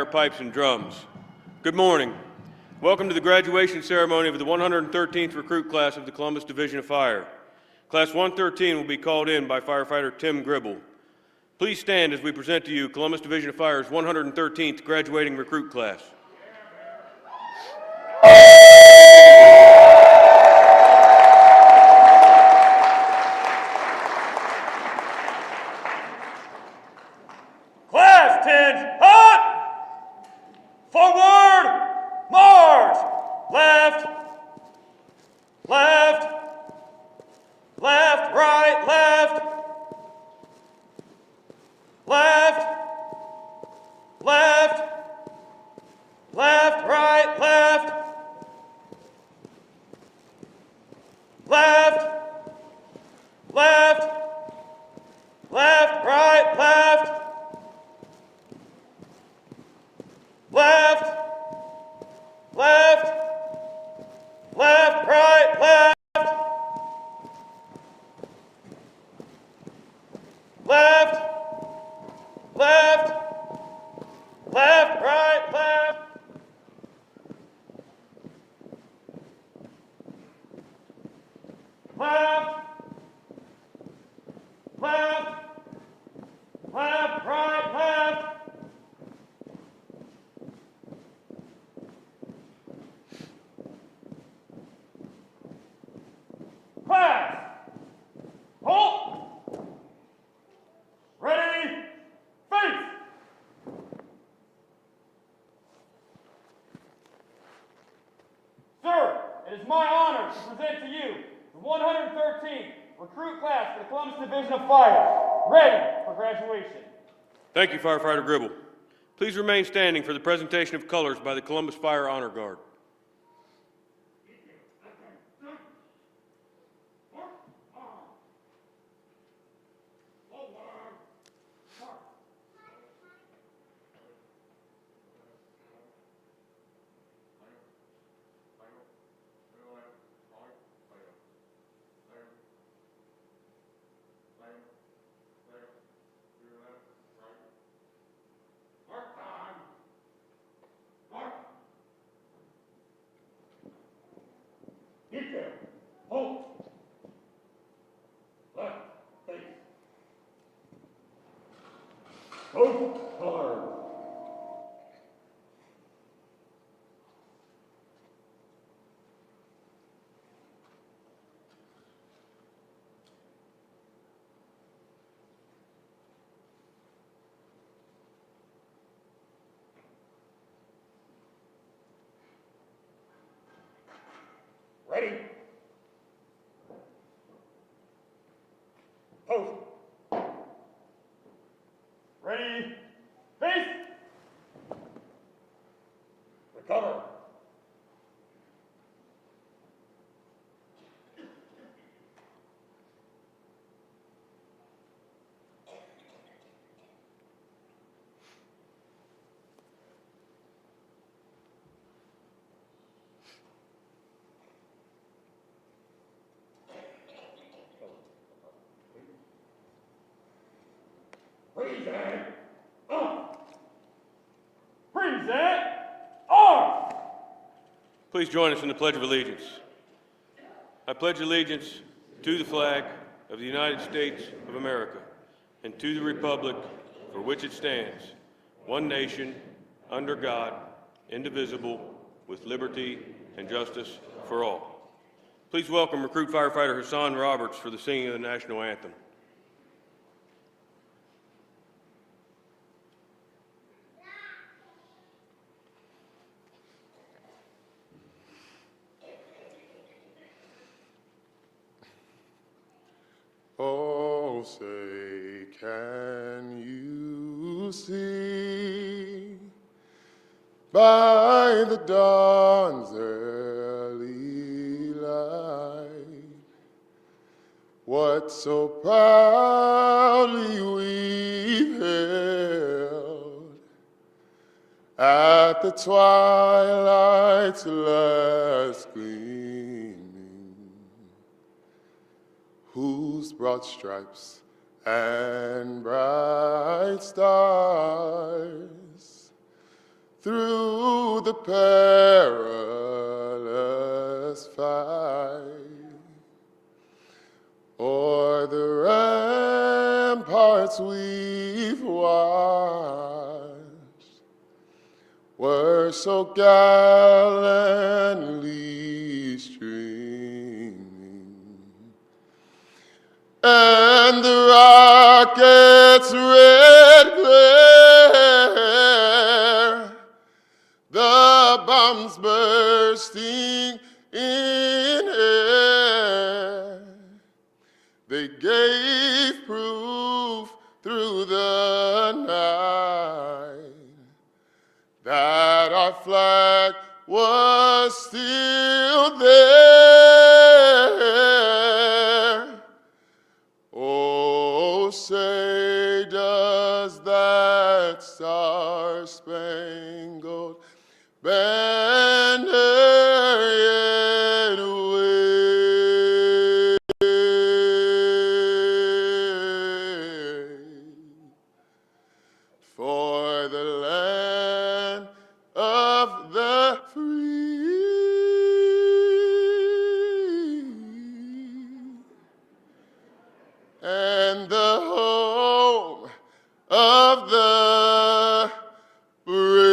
fire, pipes, and drums. Good morning. Welcome to the graduation ceremony of the 113th recruit class of the Columbus Division of Fire. Class 113 will be called in by Firefighter Tim Gribble. Please stand as we present to you Columbus Division of Fire's 113th graduating recruit class. Class 10, hot! Forward, march! Left, left, left, right, left, left, left, left, right, left, left, left, left, right, left, left, left, left, right, left, left, left, left, right, left, left, left, left, right, left. Class, halt, ready, face. Sir, it is my honor to present to you the 113th recruit class for the Columbus Division of Fire, ready for graduation. Thank you, Firefighter Gribble. Please remain standing for the presentation of colors by the Columbus Fire Honor Guard. Detail, halt, left, face. Coast hard. Ready? Post. Ready? Face. Recover. Present. Present. Arms. Please join us in the Pledge of Allegiance. I pledge allegiance to the flag of the United States of America and to the republic for which it stands, one nation, under God, indivisible, with liberty and justice for all. Please welcome recruit firefighter Hassan Roberts for the singing of the national anthem. Oh, say, can you see by the dawn's early light what so proudly we hailed at the twilight's last gleaming, whose broad stripes and bright stars through the perilous fight. O'er the ramparts we've watched were so gallantly streaming, and the rocket's red glare, the bombs bursting in air, they gave proof through the night that our flag was still there. Oh, say does that star-spangled banner yet wave for the land of the free and the home of the brave.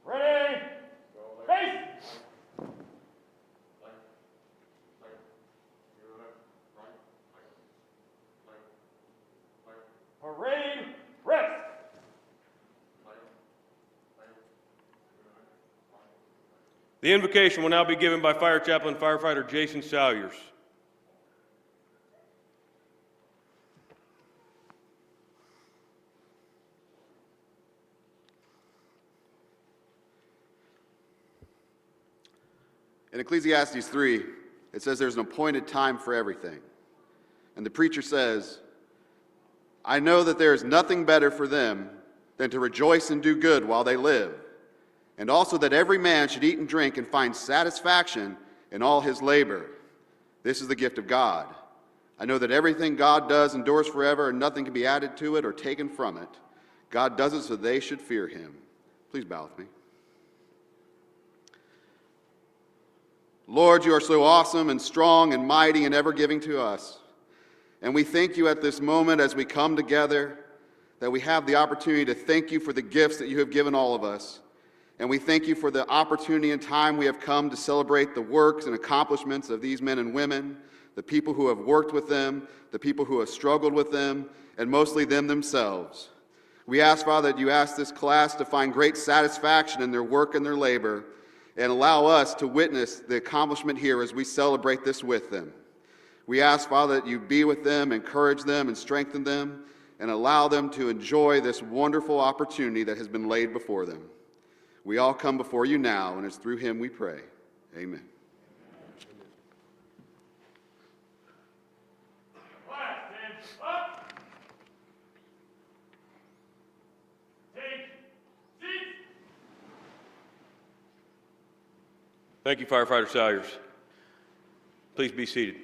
Ready? Face! Parade, rest! The invocation will now be given by Fire Chaplain Firefighter Jason Salyers. In Ecclesiastes 3, it says there's an appointed time for everything. And the preacher says, I know that there is nothing better for them than to rejoice and do good while they live, and also that every man should eat and drink and find satisfaction in all his labor. This is the gift of God. I know that everything God does endures forever, and nothing can be added to it or taken from it. God does it so they should fear him. Please bow with me. Lord, you are so awesome and strong and mighty and ever giving to us. And we thank you at this moment as we come together that we have the opportunity to thank you for the gifts that you have given all of us. And we thank you for the opportunity and time we have come to celebrate the works and accomplishments of these men and women, the people who have worked with them, the people who have struggled with them, and mostly them themselves. We ask, Father, that you ask this class to find great satisfaction in their work and their labor, and allow us to witness the accomplishment here as we celebrate this with them. We ask, Father, that you be with them, encourage them, and strengthen them, and allow them to enjoy this wonderful opportunity that has been laid before them. We all come before you now, and it's through him we pray. Amen. Class, stand up. Take seats. Thank you, Firefighter Salyers. Please be seated.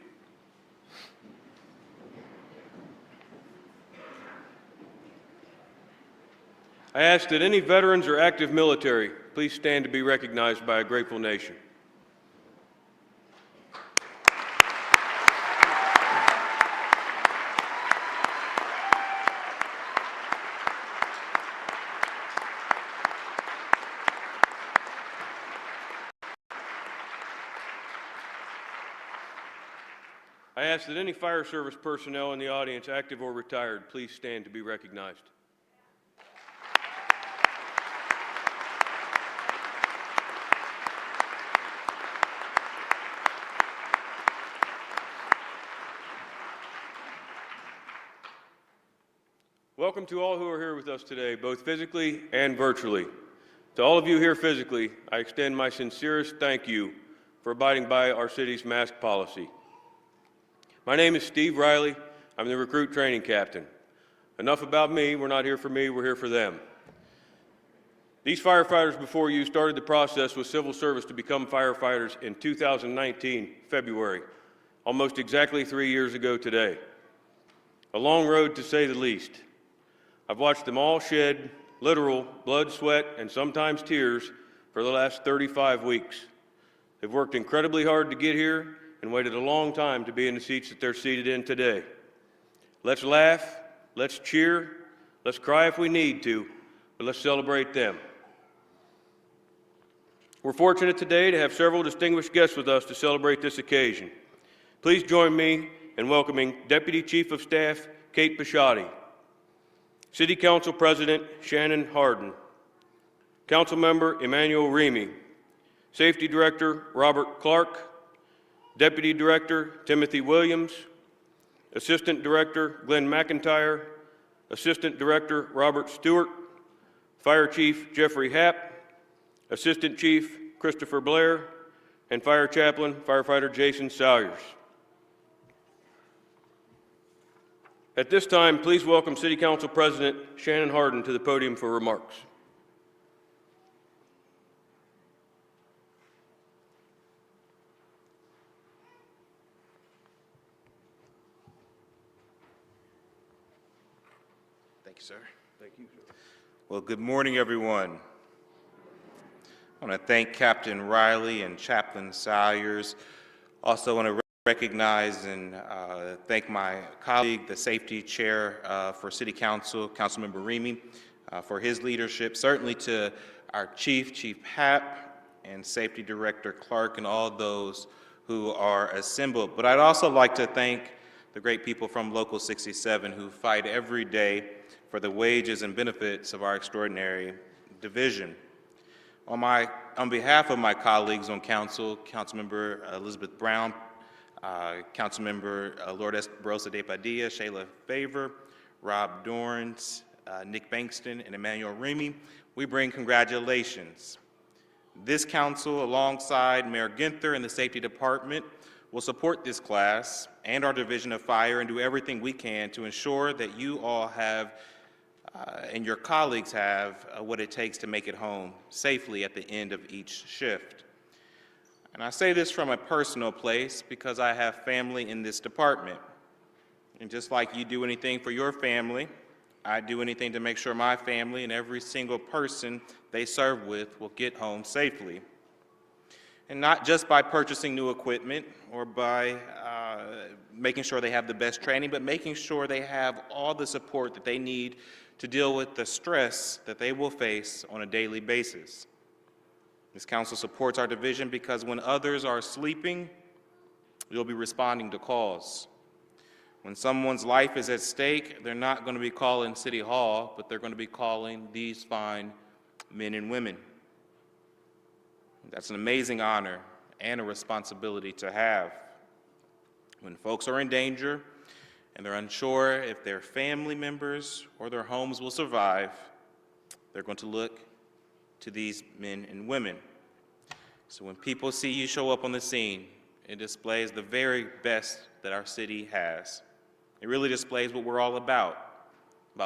I ask that any veterans or active military please stand to be recognized by a grateful nation. I ask that any fire service personnel in the audience, active or retired, please stand to be recognized. Welcome to all who are here with us today, both physically and virtually. To all of you here physically, I extend my sincerest thank you for abiding by our city's mask policy. My name is Steve Riley. I'm the recruit training captain. Enough about me. We're not here for me, we're here for them. These firefighters before you started the process with civil service to become firefighters in 2019, February, almost exactly 3 years ago today. A long road to say the least. I've watched them all shed literal blood, sweat, and sometimes tears for the last 35 weeks. They've worked incredibly hard to get here and waited a long time to be in the seats that they're seated in today. Let's laugh, let's cheer, let's cry if we need to, but let's celebrate them. We're fortunate today to have several distinguished guests with us to celebrate this occasion. Please join me in welcoming Deputy Chief of Staff Kate Bisciotti, City Council President Shannon Hardin, Council Member Emmanuel Remy, Safety Director Robert Clark, Deputy Director Timothy Williams, Assistant Director Glenn McIntyre, Assistant Director Robert Stewart, Fire Chief Jeffrey Happ, Assistant Chief Christopher Blair, and Fire Chaplain Firefighter Jason Salyers. At this time, please welcome City Council President Shannon Hardin to the podium for remarks. Thank you, sir. Thank you, sir. Well, good morning, everyone. I want to thank Captain Riley and Chaplain Salyers. Also want to recognize and thank my colleague, the Safety Chair for City Council, Councilmember Remy, for his leadership. Certainly to our Chief Happ, and Safety Director Clark, and all those who are assembled. But I'd also like to thank the great people from Local 67 who fight every day for the wages and benefits of our extraordinary division. On behalf of my colleagues on council, Councilmember Elizabeth Brown, Councilmember Lourdes Barosa de Padilla, Shayla Favor, Rob Dorns, Nick Bankston, and Emmanuel Remy, we bring congratulations. This council, alongside Mayor Ginther and the Safety Department, will support this class and our Division of Fire and do everything we can to ensure that you all have and your colleagues have what it takes to make it home safely at the end of each shift. And I say this from a personal place because I have family in this department. And just like you do anything for your family, I do anything to make sure my family and every single person they serve with will get home safely. And not just by purchasing new equipment or by making sure they have the best training, but making sure they have all the support that they need to deal with the stress that they will face on a daily basis. This council supports our division because when others are sleeping, you'll be responding to calls. When someone's life is at stake, they're not going to be calling City Hall, but they're going to be calling these fine men and women. That's an amazing honor and a responsibility to have. When folks are in danger and they're unsure if their family members or their homes will survive, they're going to look to these men and women. So when people see you show up on the scene, it displays the very best that our city has. It really displays what we're all about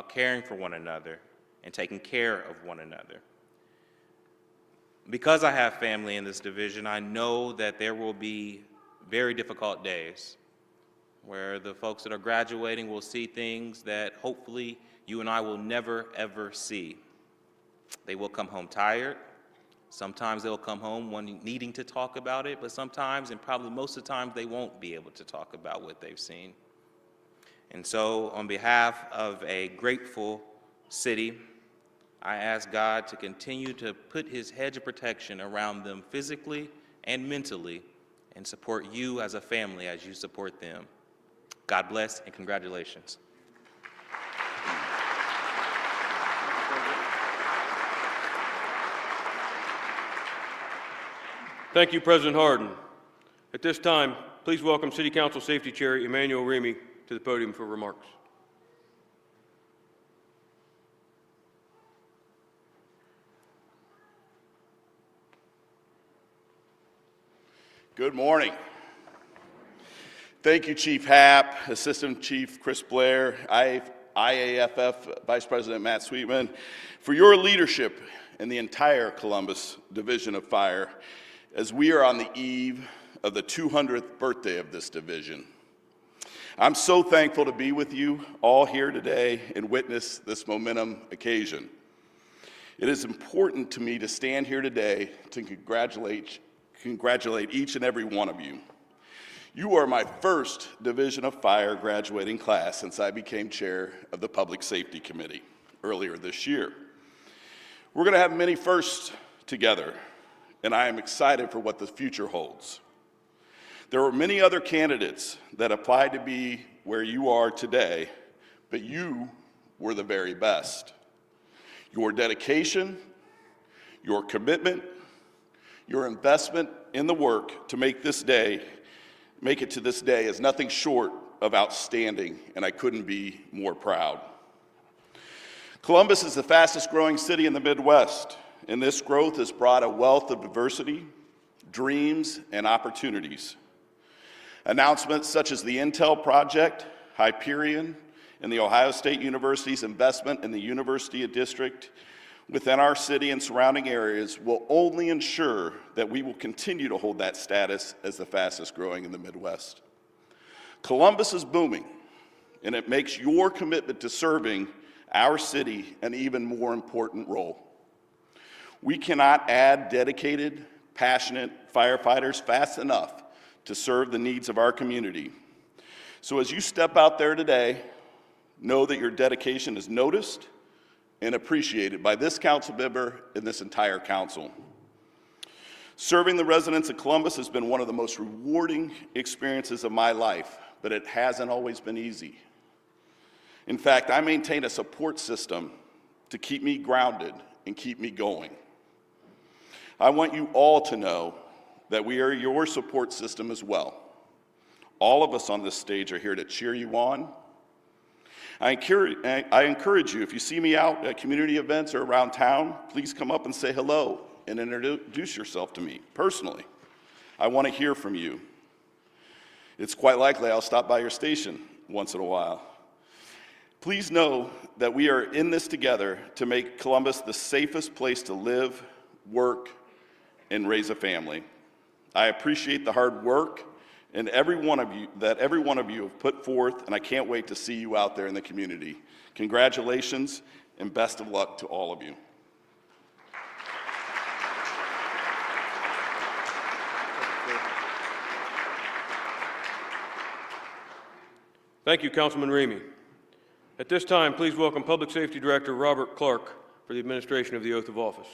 caring for one another and taking care of one another. Because I have family in this division, I know that there will be very difficult days where the folks that are graduating will see things that hopefully you and I will never, ever see. They will come home tired. Sometimes they'll come home needing to talk about it, but sometimes, and probably most of the time, they won't be able to talk about what they've seen. And so, on behalf of a grateful city, I ask God to continue to put his hedge of protection around them physically and mentally and support you as a family as you support them. God bless and congratulations. Thank you, President Hardin. At this time, please welcome City Council Safety Chair Emmanuel Remy to the podium for remarks. Good morning. Thank you, Chief Happ, Assistant Chief Chris Blair, IAFF Vice President Matt Sweetman, for your leadership in the entire Columbus Division of Fire as we are on the eve of the 200th birthday of this division. I'm so thankful to be with you all here today and witness this momentum occasion. It is important to me to stand here today to congratulate each and every one of you. You are my first Division of Fire graduating class since I became chair of the Public Safety Committee earlier this year. We're going to have many firsts together, and I am excited for what the future holds. There were many other candidates that applied to be where you are today, but you were the very best. Your dedication, your commitment, your investment in the work to make it to this day is nothing short of outstanding, and I couldn't be more proud. Columbus is the fastest growing city in the Midwest, and this growth has brought a wealth of diversity, dreams, and opportunities. Announcements such as the Intel project, Hyperion, and the Ohio State University's investment in the University District within our city and surrounding areas will only ensure that we will continue to hold that status as the fastest growing in the Midwest. Columbus is booming, and it makes your commitment to serving our city an even more important role. We cannot add dedicated, passionate firefighters fast enough to serve the needs of our community. So as you step out there today, know that your dedication is noticed and appreciated by this council member and this entire council. Serving the residents of Columbus has been one of the most rewarding experiences of my life, but it hasn't always been easy. In fact, I maintain a support system to keep me grounded and keep me going. I want you all to know that we are your support system as well. All of us on this stage are here to cheer you on. I encourage you, if you see me out at community events or around town, please come up and say hello and introduce yourself to me personally. I want to hear from you. It's quite likely I'll stop by your station once in a while. Please know that we are in this together to make Columbus the safest place to live, work, and raise a family. I appreciate the hard work and every one of you have put forth, and I can't wait to see you out there in the community. Congratulations and best of luck to all of you. Thank you, Councilman Ramey. At this time, please welcome Public Safety Director Robert Clark for the administration of the oath of office.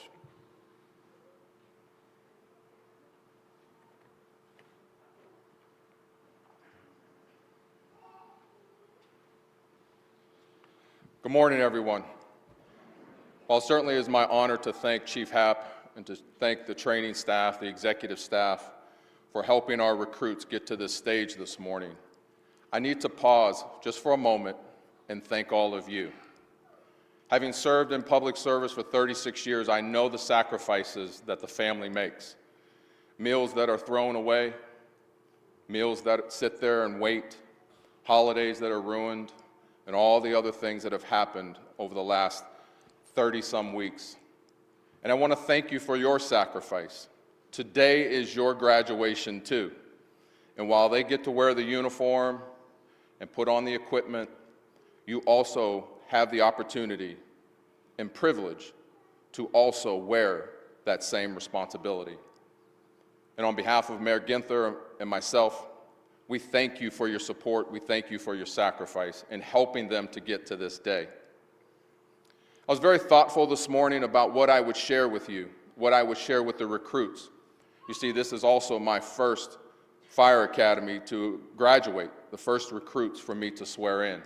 Good morning, everyone. While it certainly is my honor to thank Chief Happ and to thank the training staff, the executive staff, for helping our recruits get to this stage this morning, I need to pause just for a moment and thank all of you. Having served in public service for 36 years, I know the sacrifices that the family makes. Meals that are thrown away, meals that sit there and wait, holidays that are ruined, and all the other things that have happened over the last 30-some weeks. And I want to thank you for your sacrifice. Today is your graduation too. And while they get to wear the uniform and put on the equipment, you also have the opportunity and privilege to also wear that same responsibility. And on behalf of Mayor Ginther and myself, we thank you for your support. We thank you for your sacrifice in helping them to get to this day. I was very thoughtful this morning about what I would share with you, what I would share with the recruits. You see, this is also my first fire academy to graduate, the first recruits for me to swear in.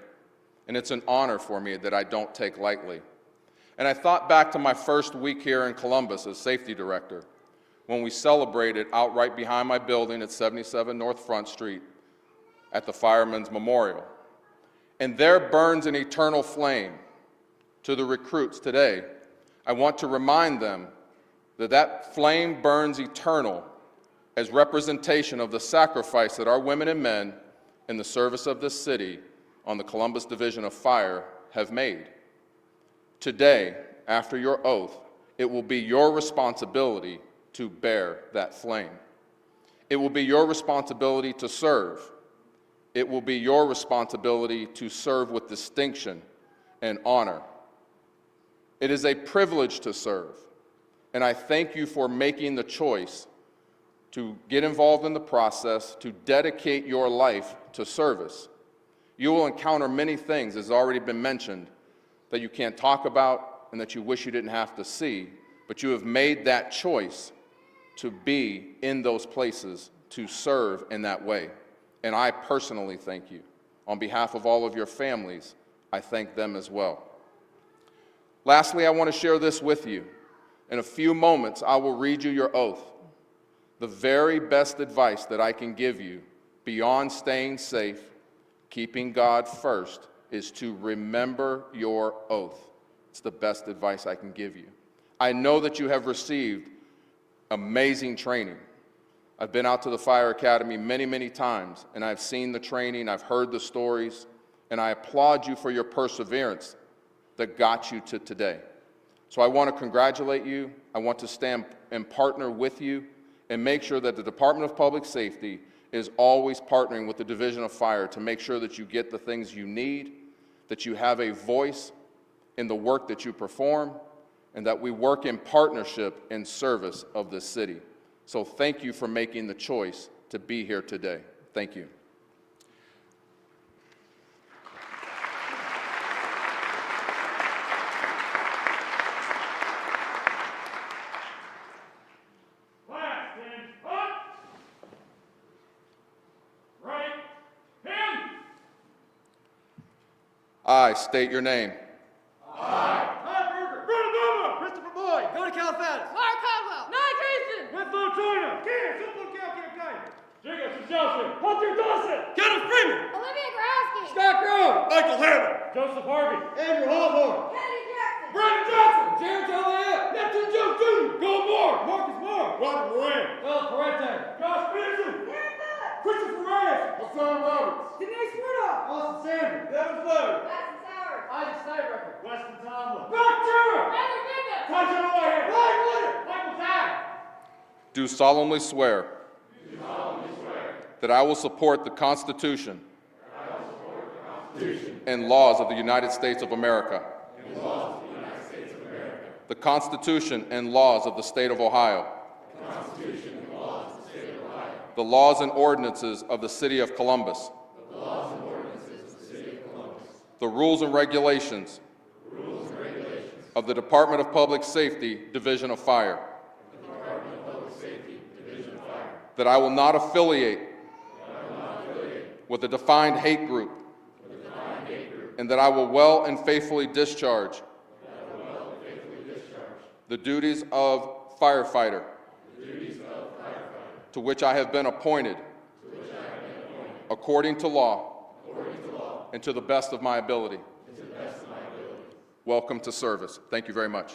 And it's an honor for me that I don't take lightly. And I thought back to my first week here in Columbus as safety director, when we celebrated out right behind my building at 77 North Front Street at the Firemen's Memorial. And there burns an eternal flame. To the recruits today, I want to remind them that that flame burns eternal as representation of the sacrifice that our women and men in the service of this city on the Columbus Division of Fire have made. Today, after your oath, it will be your responsibility to bear that flame. It will be your responsibility to serve. It will be your responsibility to serve with distinction and honor. It is a privilege to serve, and I thank you for making the choice to get involved in the process, to dedicate your life to service. You will encounter many things, as already been mentioned, that you can't talk about and that you wish you didn't have to see, but you have made that choice to be in those places, to serve in that way. And I personally thank you. On behalf of all of your families, I thank them as well. Lastly, I want to share this with you. In a few moments, I will read you your oath. The very best advice that I can give you, beyond staying safe, keeping God first, is to remember your oath. It's the best advice I can give you. I know that you have received amazing training. I've been out to the Fire Academy many, many times, and I've seen the training, I've heard the stories, and I applaud you for your perseverance that got you to today. So I want to congratulate you. I want to stand and partner with you and make sure that the Department of Public Safety is always partnering with the Division of Fire to make sure that you get the things you need, that you have a voice in the work that you perform, and that we work in partnership in service of this city. So thank you for making the choice to be here today. Thank you. Class, stand up. Right hand. I state your name. Christopher Boyd. Tony Califatis. Mark Caldwell. Nye Grayson. Winslow China. Kenneth. Simple Campaign. Jacob Sichelson. Hunter Dawson. Kenneth Freeman. Olivia Grasky. Scott Grove. Michael Hammond. Joseph Harvey. Andrew Hawthorne. Kennedy Jackson. Brandon Johnson. Jared Joliet. Neptune Joe Jr. Gold Moore. Marcus Moore. Robert Moran. Philip Parente. Josh Peterson. Aaron Phillips. Christopher Reyes. Hassan Roberts. Denise Rudolph. Austin Sanders. Devin Fleming. Madison Sowers. Isaac Snyder. Weston Tomlin. Brock Turner. Heather Biggs. Tyson Whitehead. Ryan Woodard. Michael Tag. Do solemnly swear that I will support the Constitution and laws of the United States of America, the Constitution and laws of the State of Ohio, the laws and ordinances of the City of Columbus, the rules and regulations of the Department of Public Safety, Division of Fire, that I will not affiliate with a defined hate group, and that I will well and faithfully discharge the duties of firefighter to which I have been appointed according to law and to the best of my ability. Welcome to service. Thank you very much.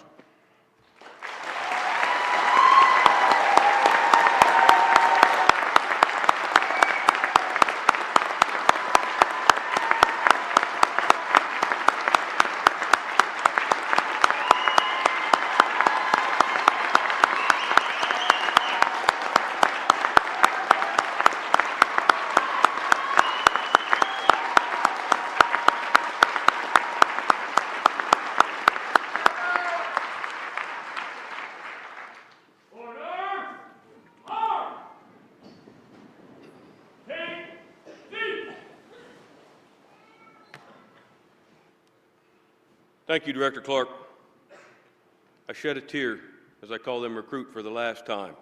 Thank you, Director Clark. I shed a tear as I call them recruit for the last time.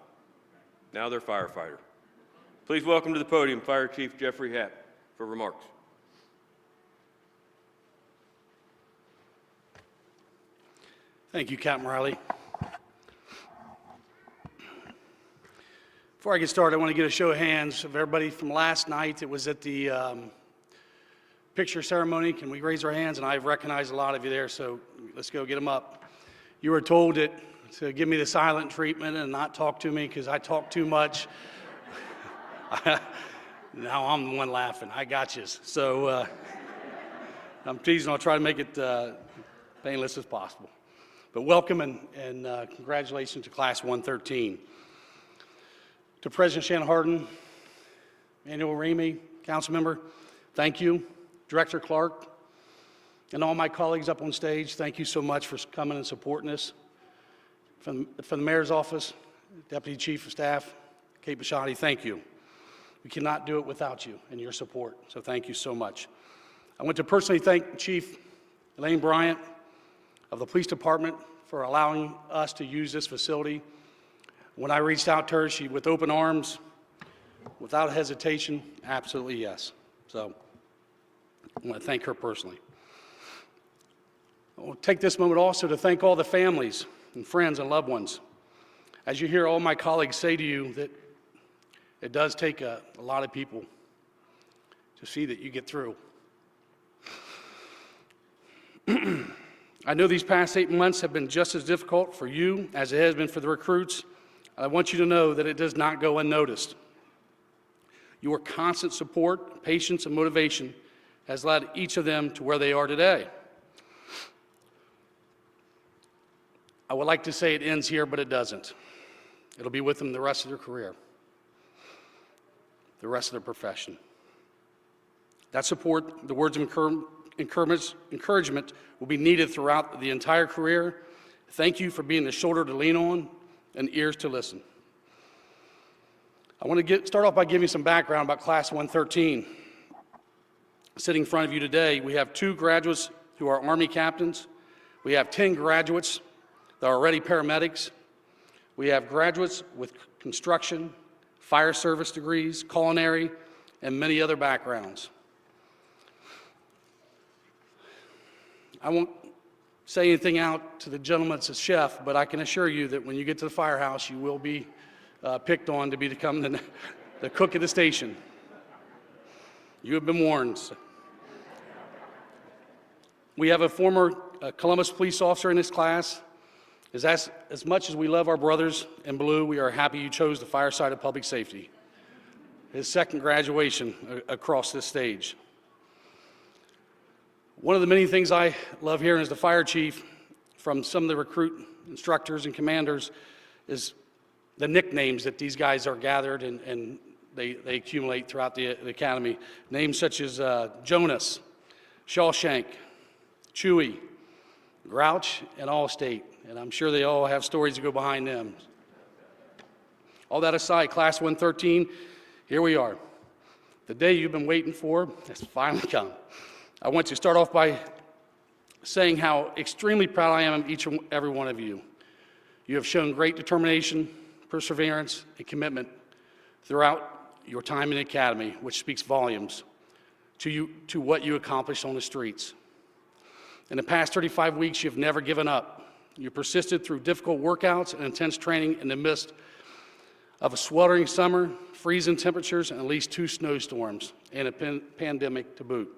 Now they're firefighter. Please welcome to the podium Fire Chief Jeffrey Happ for remarks. Thank you, Captain Riley. Before I get started, I want to get a show of hands of everybody from last night that was at the picture ceremony. Can we raise our hands? And I've recognized a lot of you there, so let's go get them up. You were told to give me the silent treatment and not talk to me because I talk too much. Now I'm the one laughing. I got you. So I'm teasing. I'll try to make it painless as possible. But welcome and congratulations to Class 113. To President Shannon Hardin, Manuel Ramey, Council Member, thank you. Director Clark, and all my colleagues up on stage, thank you so much for coming and supporting us. From the Mayor's Office, Deputy Chief of Staff, Kate Bishotti, thank you. We cannot do it without you and your support, so thank you so much. I want to personally thank Chief Elaine Bryant of the Police Department for allowing us to use this facility. When I reached out to her, she, with open arms, without hesitation, absolutely yes. So I want to thank her personally. I will take this moment also to thank all the families and friends and loved ones. As you hear all my colleagues say to you that it does take a lot of people to see that you get through. I know these past 8 months have been just as difficult for you as it has been for the recruits. I want you to know that it does not go unnoticed. Your constant support, patience, and motivation has led each of them to where they are today. I would like to say it ends here, but it doesn't. It'll be with them the rest of their career, the rest of their profession. That support, the words of encouragement will be needed throughout the entire career. Thank you for being the shoulder to lean on and ears to listen. I want to start off by giving you some background about Class 113. Sitting in front of you today, we have 2 graduates who are Army captains. We have 10 graduates that are already paramedics. We have graduates with construction, fire service degrees, culinary, and many other backgrounds. I won't say anything out to the gentleman that's a chef, but I can assure you that when you get to the firehouse, you will be picked on to become the cook of the station. You have been warned. We have a former Columbus police officer in this class. As much as we love our brothers in blue, we are happy you chose the fire side of public safety. His second graduation across this stage. One of the many things I love hearing as the fire chief from some of the recruit instructors and commanders is the nicknames that these guys are gathered and they accumulate throughout the academy. Names such as Jonas, Shawshank, Chewy, Grouch, and Allstate. And I'm sure they all have stories to go behind them. All that aside, Class 113, here we are. The day you've been waiting for has finally come. I want to start off by saying how extremely proud I am of each and every one of you. You have shown great determination, perseverance, and commitment throughout your time in the academy, which speaks volumes to what you accomplished on the streets. In the past 35 weeks, you've never given up. You persisted through difficult workouts and intense training in the midst of a sweltering summer, freezing temperatures, and at least 2 snowstorms, and a pandemic to boot.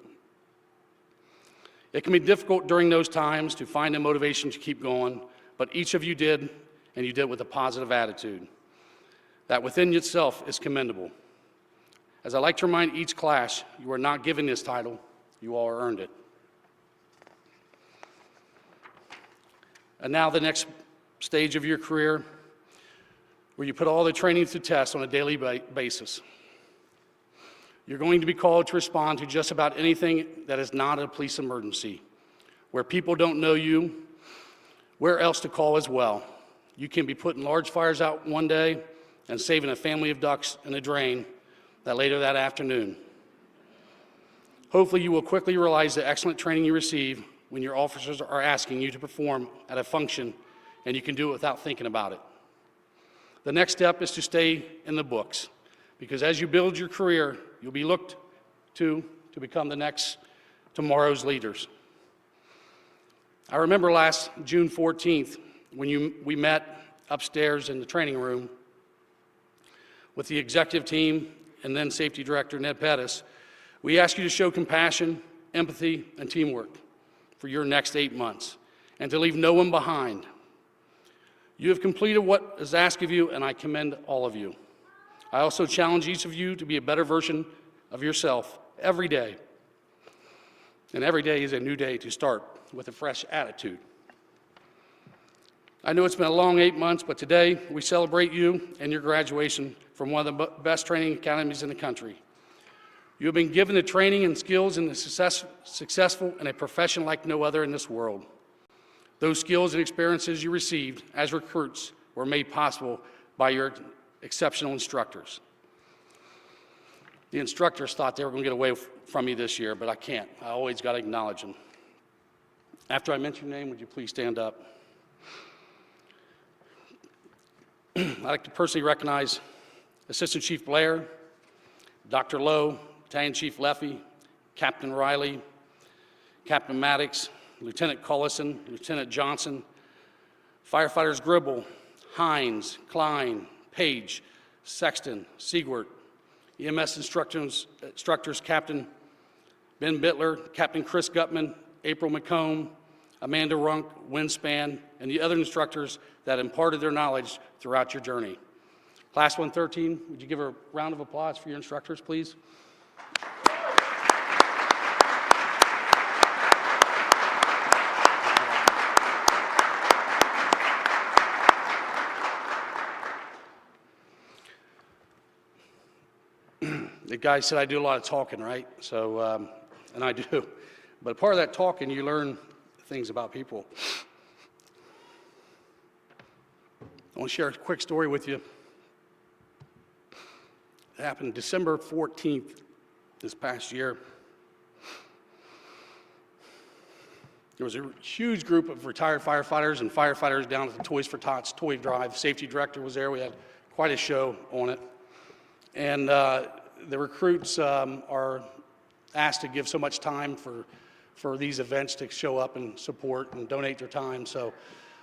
It can be difficult during those times to find the motivation to keep going, but each of you did, and you did with a positive attitude. That within itself is commendable. As I like to remind each class, you are not given this title, you all earned it. And now the next stage of your career, where you put all the training to test on a daily basis. You're going to be called to respond to just about anything that is not a police emergency. Where people don't know you, where else to call as well. You can be putting large fires out one day and saving a family of ducks in a drain later that afternoon. Hopefully you will quickly realize the excellent training you receive when your officers are asking you to perform at a function and you can do it without thinking about it. The next step is to stay in the books, because as you build your career, you'll be looked to become the next tomorrow's leaders. I remember last June 14th when we met upstairs in the training room with the executive team and then Safety Director Ned Pettis. We asked you to show compassion, empathy, and teamwork for your next 8 months, and to leave no one behind. You have completed what is asked of you, and I commend all of you. I also challenge each of you to be a better version of yourself every day. And every day is a new day to start with a fresh attitude. I know it's been a long 8 months, but today we celebrate you and your graduation from one of the best training academies in the country. You have been given the training and skills and successful in a profession like no other in this world. Those skills and experiences you received as recruits were made possible by your exceptional instructors. The instructors thought they were going to get away from me this year, but I can't. I always got to acknowledge them. After I mention your name, would you please stand up? I'd like to personally recognize Assistant Chief Blair, Dr. Lowe, Battalion Chief Leffey, Captain Riley, Captain Maddox, Lieutenant Collison, Lieutenant Johnson, Firefighters Gribble, Hines, Klein, Page, Sexton, Siegwart, EMS instructors Captain Ben Bittler, Captain Chris Gutman, April McComb, Amanda Runk, Winspan, and the other instructors that imparted their knowledge throughout your journey. Class 113, would you give a round of applause for your instructors, please? The guy said I do a lot of talking, right? So, and I do. But part of that talking, you learn things about people. I want to share a quick story with you. It happened December 14th this past year. There was a huge group of retired firefighters and firefighters down at the Toys for Tots Toy Drive. Safety director was there. We had quite a show on it. And the recruits are asked to give so much time for these events to show up and support and donate their time. So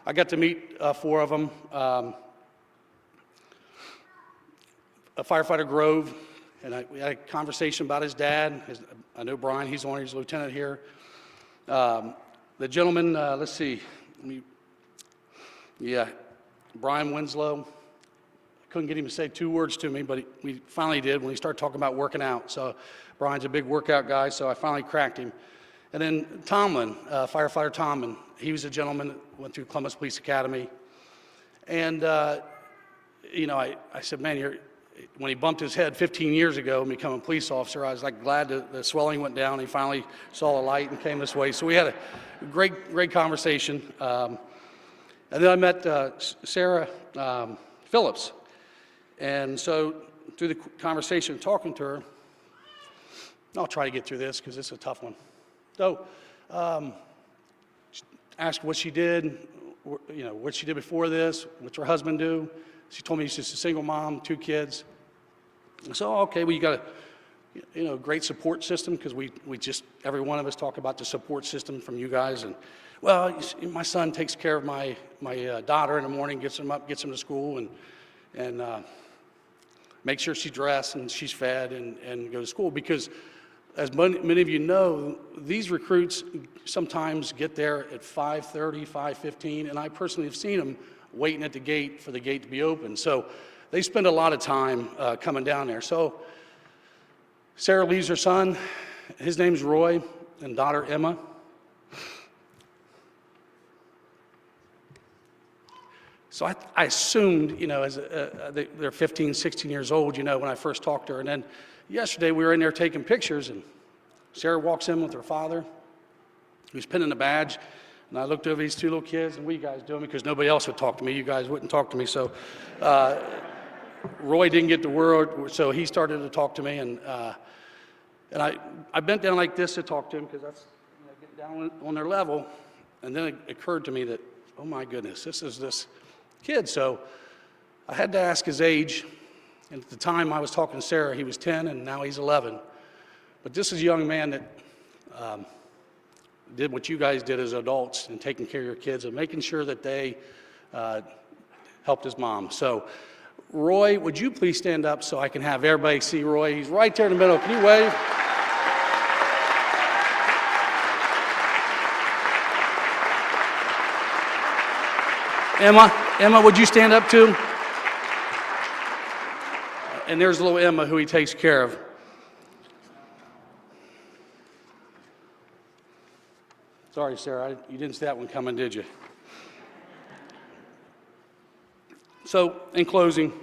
I got to meet 4 of them. A firefighter Grove, and we had a conversation about his dad. I know Brian, he's on, he's a lieutenant here. The gentleman, let's see, Brian Winslow. Couldn't get him to say 2 words to me, but we finally did when he started talking about working out. So Brian's a big workout guy, so I finally cracked him. And then Tomlin, firefighter Tomlin, he was a gentleman that went through Columbus Police Academy. And, you know, I said, man, when he bumped his head 15 years ago and became a police officer, I was like glad the swelling went down. He finally saw the light and came this way. So we had a great conversation. And then I met Sarah Phillips. And so through the conversation, talking to her, I'll try to get through this because it's a tough one. So asked what she did, you know, what she did before this, what's her husband do. She told me she's just a single mom, 2 kids. So, okay, well, you got a great support system because we just, every one of us talk about the support system from you guys. And, well, my son takes care of my daughter in the morning, gets them up, gets them to school, and make sure she's dressed and she's fed and go to school. Because as many of you know, these recruits sometimes get there at 5:30, 5:15, and I personally have seen them waiting at the gate for the gate to be open. So they spend a lot of time coming down there. So Sarah leaves her son, his name's Roy, and daughter Emma. So I assumed, you know, as they're 15, 16 years old, you know, when I first talked to her. And then yesterday we were in there taking pictures, and Sarah walks in with her father, who's pinning a badge. And I looked over these 2 little kids, and what are you guys doing? Because nobody else would talk to me. You guys wouldn't talk to me. So Roy didn't get the word, so he started to talk to me. And I bent down like this to talk to him because that's, you know, get down on their level. And then it occurred to me that, oh my goodness, this is this kid. So I had to ask his age. And at the time I was talking to Sarah, he was 10, and now he's 11. But this is a young man that did what you guys did as adults in taking care of your kids and making sure that they helped his mom. So, Roy, would you please stand up so I can have everybody see Roy? He's right there in the middle. Can you wave? Emma, would you stand up too? And there's little Emma, who he takes care of. Sorry, Sarah, you didn't see that one coming, did you? So, in closing,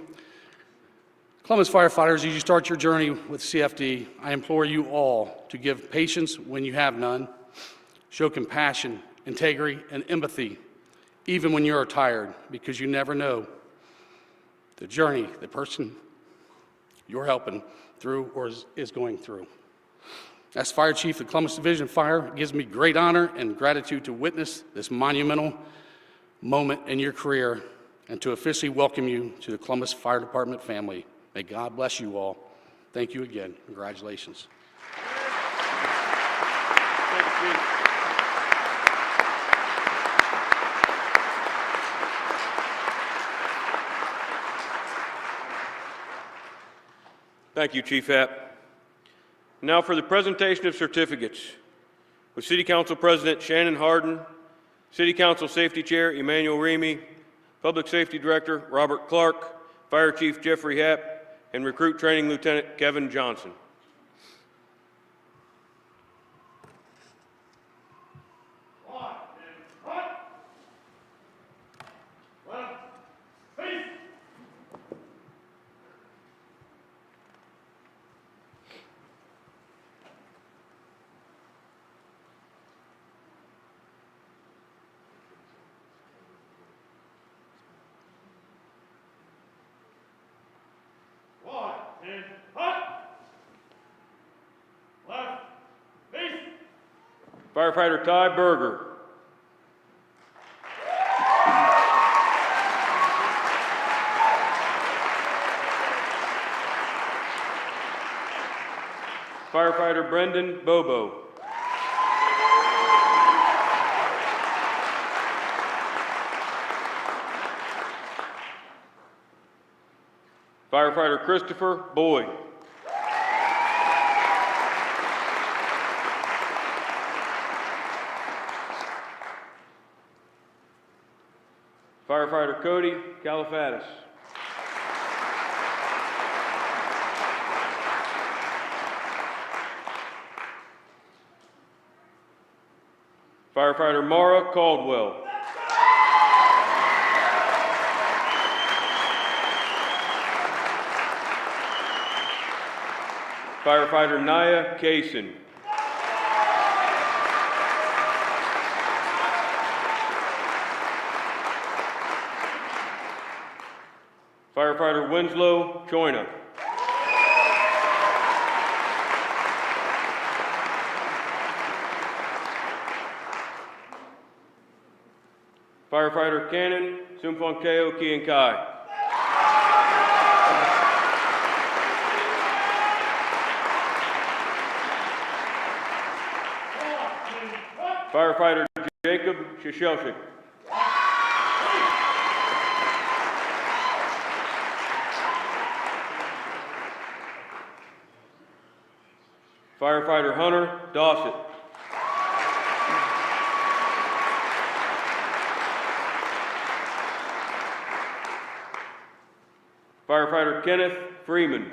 Columbus firefighters, as you start your journey with CFD, I implore you all to give patience when you have none, show compassion, integrity, and empathy, even when you are tired, because you never know the journey the person you're helping through or is going through. As Fire Chief of Columbus Division of Fire, it gives me great honor and gratitude to witness this monumental moment in your career and to officially welcome you to the Columbus Fire Department family. May God bless you all. Thank you again. Congratulations. Thank you, Chief. Thank you, Chief Happ. Now for the presentation of certificates. With City Council President Shannon Harden, City Council Safety Chair Emmanuel Remy, Public Safety Director Robert Clark, Fire Chief Jeffrey Happ, and Recruit Training Lieutenant Kevin Johnson. Firefighter Ty Berger. Firefighter Brendan Bobo. Firefighter Christopher Boyd. Firefighter Cody Califatis. Firefighter Mara Caldwell. Firefighter Naya Kaysen. Firefighter Winslow Choina. Firefighter Cannon Sumfonkeo Kiankai. Firefighter Jacob Shishelsik. Firefighter Hunter Dawson. Firefighter Kenneth Freeman.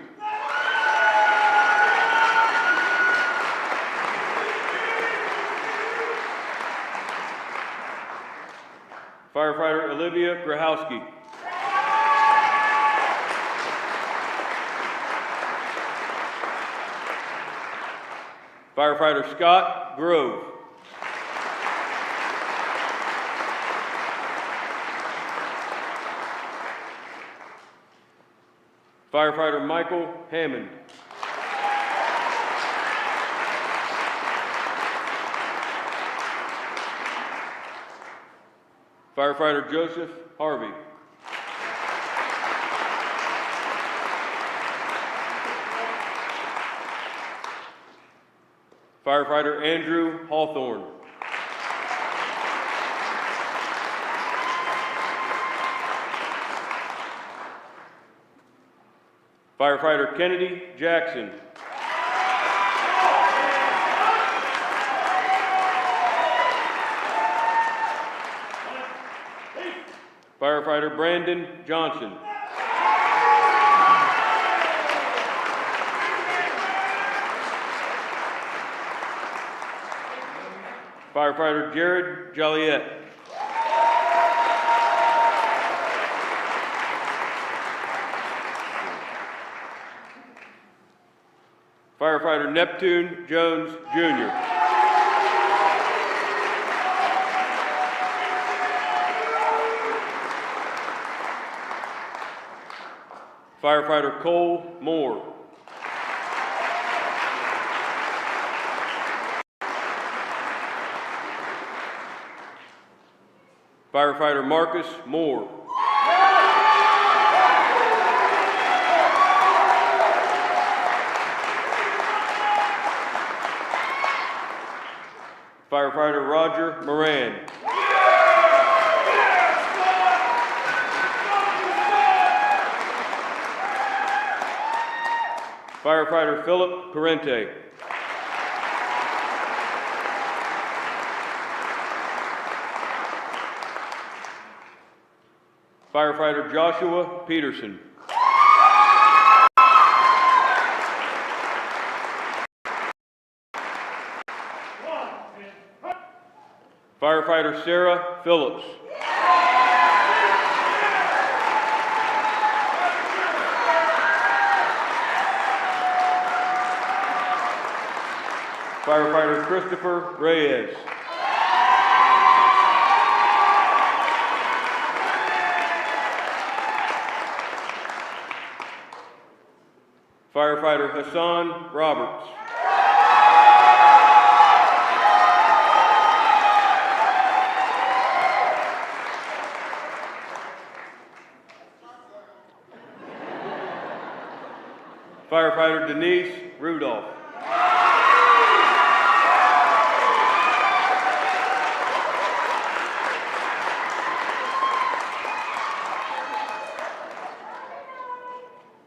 Firefighter Olivia Grahowski. Firefighter Scott Grove. Firefighter Michael Hammond. Firefighter Joseph Harvey. Firefighter Andrew Hawthorne. Firefighter Kennedy Jackson. Firefighter Brandon Johnson. Firefighter Jared Joliet. Firefighter Neptune Jones, Jr. Firefighter Cole Moore. Firefighter Marcus Moore. Firefighter Roger Moran. Firefighter Philip Parente. Firefighter Joshua Peterson. Firefighter Sarah Phillips. Firefighter Christopher Reyes. Firefighter Hassan Roberts. Firefighter Denise Rudolph.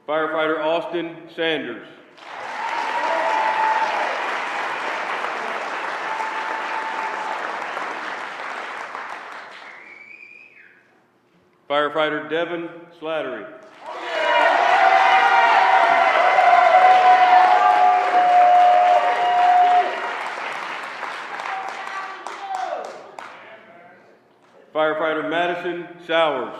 Firefighter Austin Sanders. Firefighter Devin Slattery. Firefighter Madison Sowers.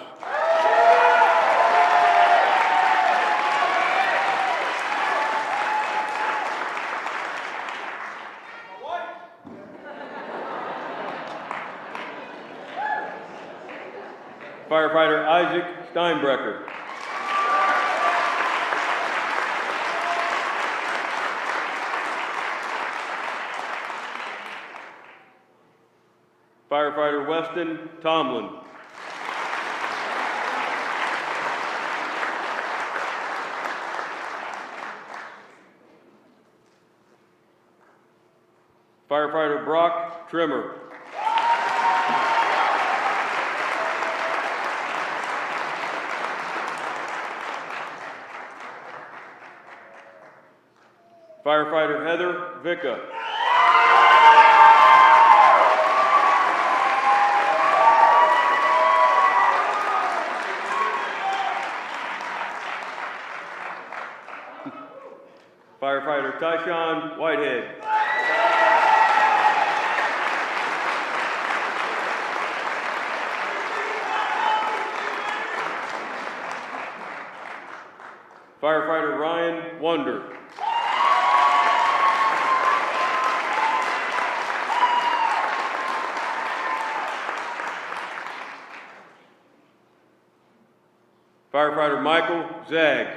Firefighter Isaac Steinbrecher. Firefighter Weston Tomlin. Firefighter Brock Trimmer. Firefighter Heather Vicka. Firefighter Tyshawn Whitehead. Firefighter Ryan Wonder. Firefighter Michael Zag.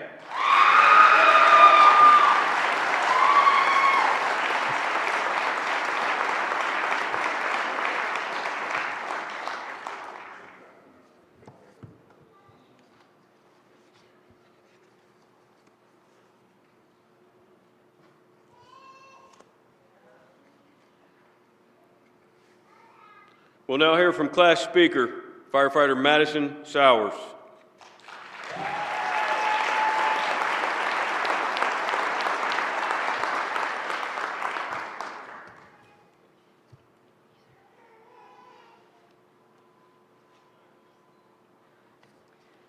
We'll now hear from class speaker, Firefighter Madison Sowers.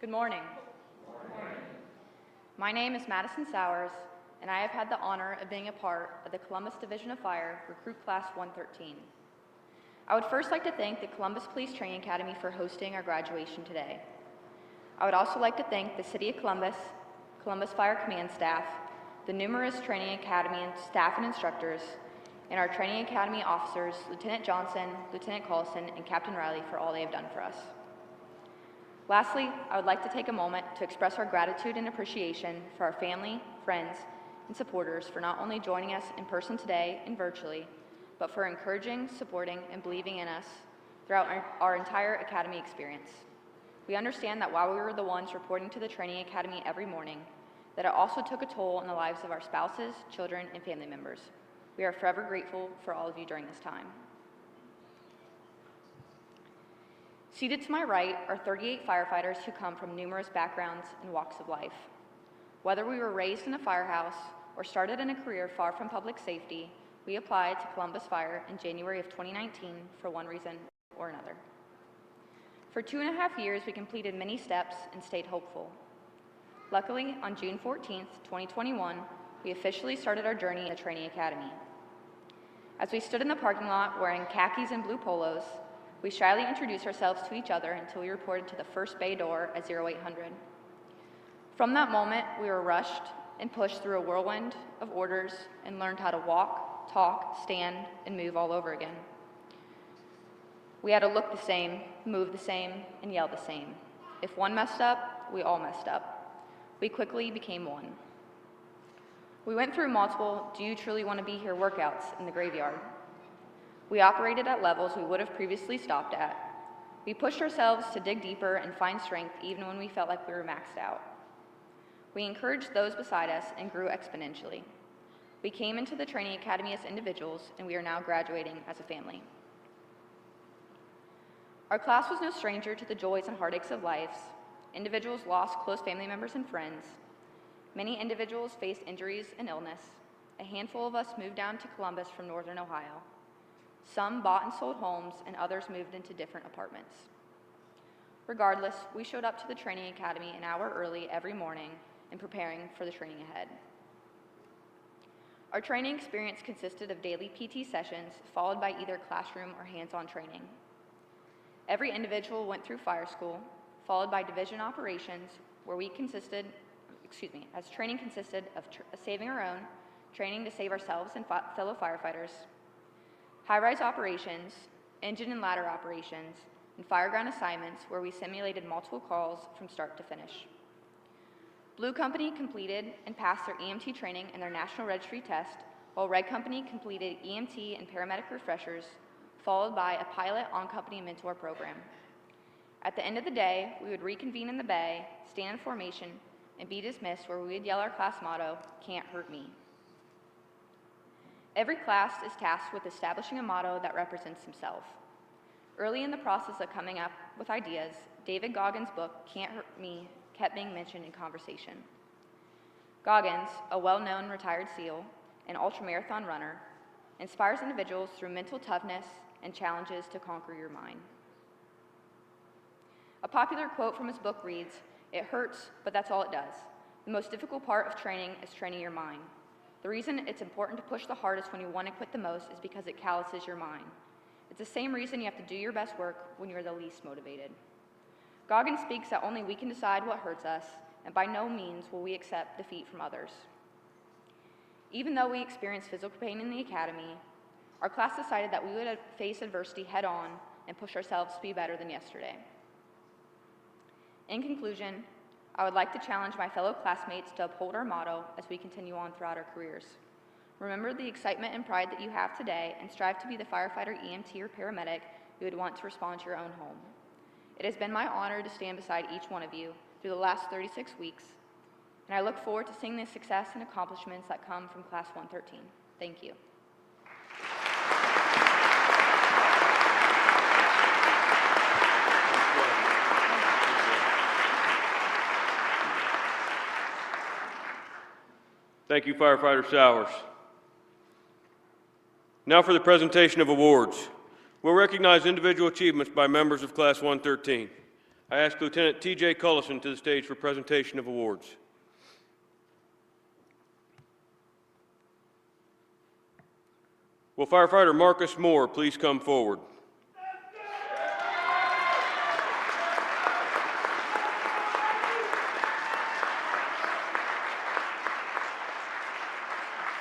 Good morning. My name is Madison Sowers, and I have had the honor of being a part of the Columbus Division of Fire Recruit Class 113. I would first like to thank the Columbus Police Training Academy for hosting our graduation today. I would also like to thank the City of Columbus, Columbus Fire Command staff, the numerous Training Academy and staff and instructors, and our Training Academy officers, Lieutenant Johnson, Lieutenant Collison, and Captain Riley for all they have done for us. Lastly, I would like to take a moment to express our gratitude and appreciation for our family, friends, and supporters for not only joining us in person today and virtually, but for encouraging, supporting, and believing in us throughout our entire Academy experience. We understand that while we were the ones reporting to the Training Academy every morning, that it also took a toll on the lives of our spouses, children, and family members. We are forever grateful for all of you during this time. Seated to my right are 38 firefighters who come from numerous backgrounds and walks of life. Whether we were raised in a firehouse or started in a career far from public safety, we applied to Columbus Fire in January of 2019 for one reason or another. For 2.5 years, we completed many steps and stayed hopeful. Luckily, on June 14th, 2021, we officially started our journey in the Training Academy. As we stood in the parking lot wearing khakis and blue polos, we shyly introduced ourselves to each other until we reported to the first bay door at 0800. From that moment, we were rushed and pushed through a whirlwind of orders and learned how to walk, talk, stand, and move all over again. We had to look the same, move the same, and yell the same. If one messed up, we all messed up. We quickly became one. We went through multiple "do you truly want to be here" workouts in the graveyard. We operated at levels we would have previously stopped at. We pushed ourselves to dig deeper and find strength even when we felt like we were maxed out. We encouraged those beside us and grew exponentially. We came into the Training Academy as individuals, and we are now graduating as a family. Our class was no stranger to the joys and heartaches of life. Individuals lost close family members and friends. Many individuals faced injuries and illness. A handful of us moved down to Columbus from northern Ohio. Some bought and sold homes, and others moved into different apartments. Regardless, we showed up to the Training Academy an hour early every morning in preparing for the training ahead. Our training experience consisted of daily PT sessions, followed by either classroom or hands-on training. Every individual went through fire school, followed by division operations, where as training consisted of saving our own, training to save ourselves and fellow firefighters, high-rise operations, engine and ladder operations, and fireground assignments where we simulated multiple calls from start to finish. Blue Company completed and passed their EMT training and their National Registry test, while Red Company completed EMT and paramedic refreshers, followed by a pilot on-company mentor program. At the end of the day, we would reconvene in the bay, stand in formation, and be dismissed, where we would yell our class motto, "Can't hurt me." Every class is tasked with establishing a motto that represents himself. Early in the process of coming up with ideas, David Goggins' book, "Can't Hurt Me," kept being mentioned in conversation. Goggins, a well-known retired SEAL and ultramarathon runner, inspires individuals through mental toughness and challenges to conquer your mind. A popular quote from his book reads, "It hurts, but that's all it does. The most difficult part of training is training your mind. The reason it's important to push the hardest when you want to quit the most is because it calluses your mind. It's the same reason you have to do your best work when you're the least motivated." Goggins speaks that only we can decide what hurts us, and by no means will we accept defeat from others. Even though we experienced physical pain in the academy, our class decided that we would face adversity head-on and push ourselves to be better than yesterday. In conclusion, I would like to challenge my fellow classmates to uphold our motto as we continue on throughout our careers. Remember the excitement and pride that you have today, and strive to be the firefighter, EMT, or paramedic you would want to respond to your own home. It has been my honor to stand beside each one of you through the last 36 weeks, and I look forward to seeing the success and accomplishments that come from Class 113. Thank you. Thank you, Firefighter Salyers. Now for the presentation of awards. We'll recognize individual achievements by members of Class 113. I ask Lieutenant T.J. Collison to the stage for presentation of awards. Will Firefighter Marcus Moore please come forward?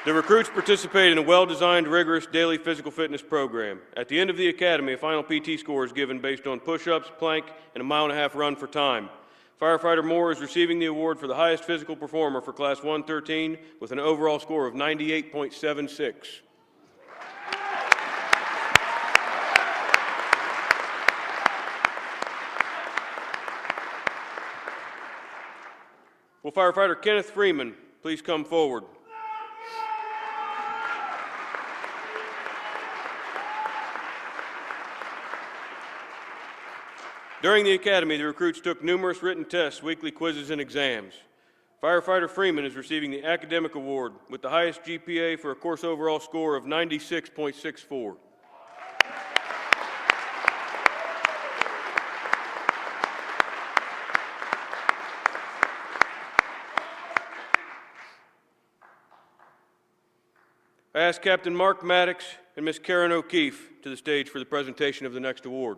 The recruits participate in a well-designed, rigorous daily physical fitness program. At the end of the academy, a final PT score is given based on push-ups, plank, and a 1.5 mile run for time. Firefighter Moore is receiving the award for the highest physical performer for Class 113 with an overall score of 98.76. Will Firefighter Kenneth Freeman please come forward? During the academy, the recruits took numerous written tests, weekly quizzes, and exams. Firefighter Freeman is receiving the academic award with the highest GPA for a course overall score of 96.64. I ask Captain Mark Maddox and Miss Karen O'Keefe to the stage for the presentation of the next award.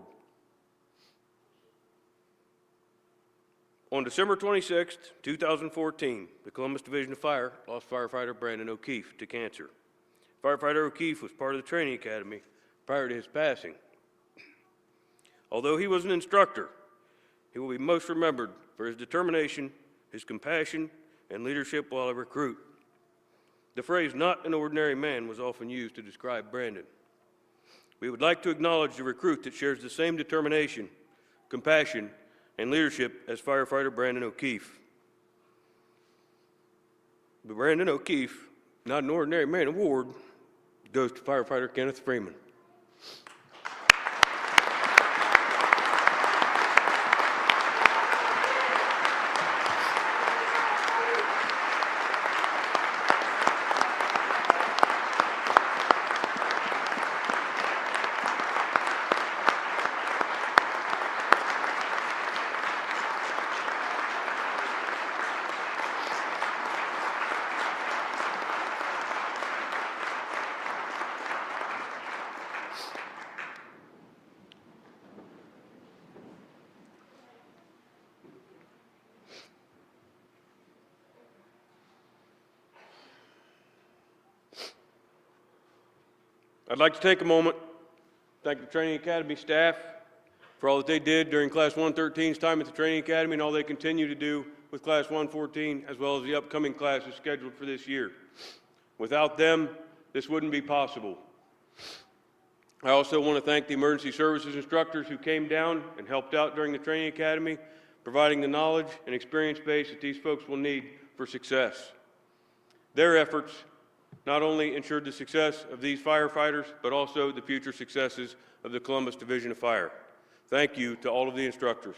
On December 26, 2014, the Columbus Division of Fire lost firefighter Brandon O'Keefe to cancer. Firefighter O'Keefe was part of the training academy prior to his passing. Although he was an instructor, he will be most remembered for his determination, his compassion, and leadership while a recruit. The phrase "not an ordinary man" was often used to describe Brandon. We would like to acknowledge the recruit that shares the same determination, compassion, and leadership as firefighter Brandon O'Keefe. The Brandon O'Keefe Not an Ordinary Man award goes to firefighter Kenneth Freeman. I'd like to take a moment to thank the Training Academy staff for all that they did during Class 113's time at the Training Academy and all they continue to do with Class 114, as well as the upcoming classes scheduled for this year. Without them, this wouldn't be possible. I also want to thank the emergency services instructors who came down and helped out during the Training Academy, providing the knowledge and experience base that these folks will need for success. Their efforts not only ensured the success of these firefighters, but also the future successes of the Columbus Division of Fire. Thank you to all of the instructors.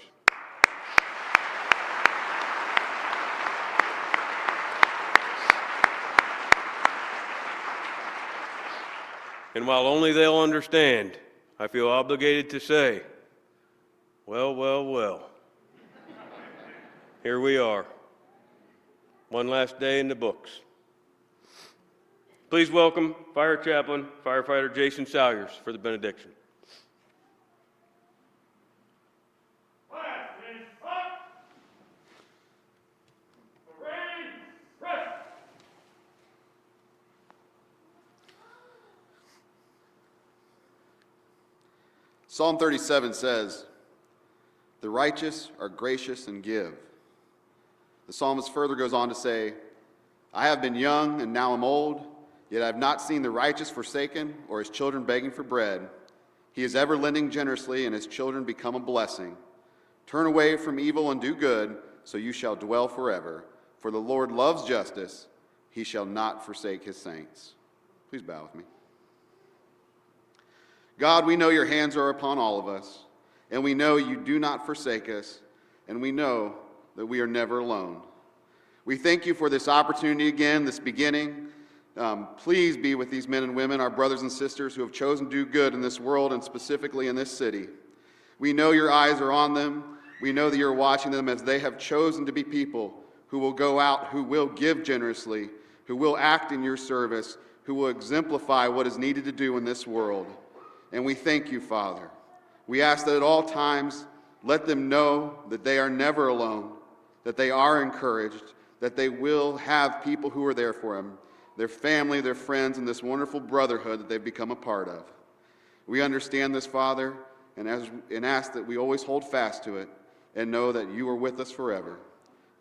And while only they'll understand, I feel obligated to say, well, well, well. Here we are. One last day in the books. Please welcome Fire Chaplain, Firefighter Jason Salyers for the benediction. Psalm 37 says, "The righteous are gracious and give." The psalmist further goes on to say, "I have been young and now am old, yet I have not seen the righteous forsaken or his children begging for bread. He is ever lending generously, and his children become a blessing. Turn away from evil and do good, so you shall dwell forever. For the Lord loves justice. He shall not forsake his saints." Please bow with me. God, we know your hands are upon all of us, and we know you do not forsake us, and we know that we are never alone. We thank you for this opportunity again, this beginning. Please be with these men and women, our brothers and sisters who have chosen to do good in this world and specifically in this city. We know your eyes are on them. We know that you're watching them as they have chosen to be people who will go out, who will give generously, who will act in your service, who will exemplify what is needed to do in this world. And we thank you, Father. We ask that at all times, let them know that they are never alone, that they are encouraged, that they will have people who are there for them, their family, their friends, and this wonderful brotherhood that they've become a part of. We understand this, Father, and ask that we always hold fast to it and know that you are with us forever.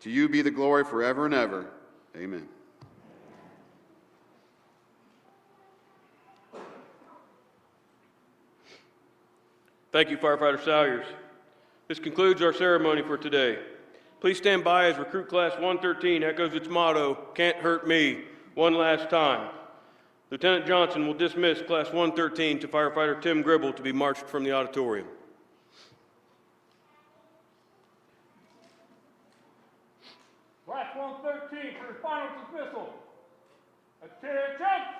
To you be the glory forever and ever. Amen. Thank you, Firefighter Salyers. This concludes our ceremony for today. Please stand by as Recruit Class 113 echoes its motto, "Can't hurt me," one last time. Lieutenant Johnson will dismiss Class 113 to Firefighter Tim Gribble to be marched from the auditorium. Class 113 for your final dismissal. Attention!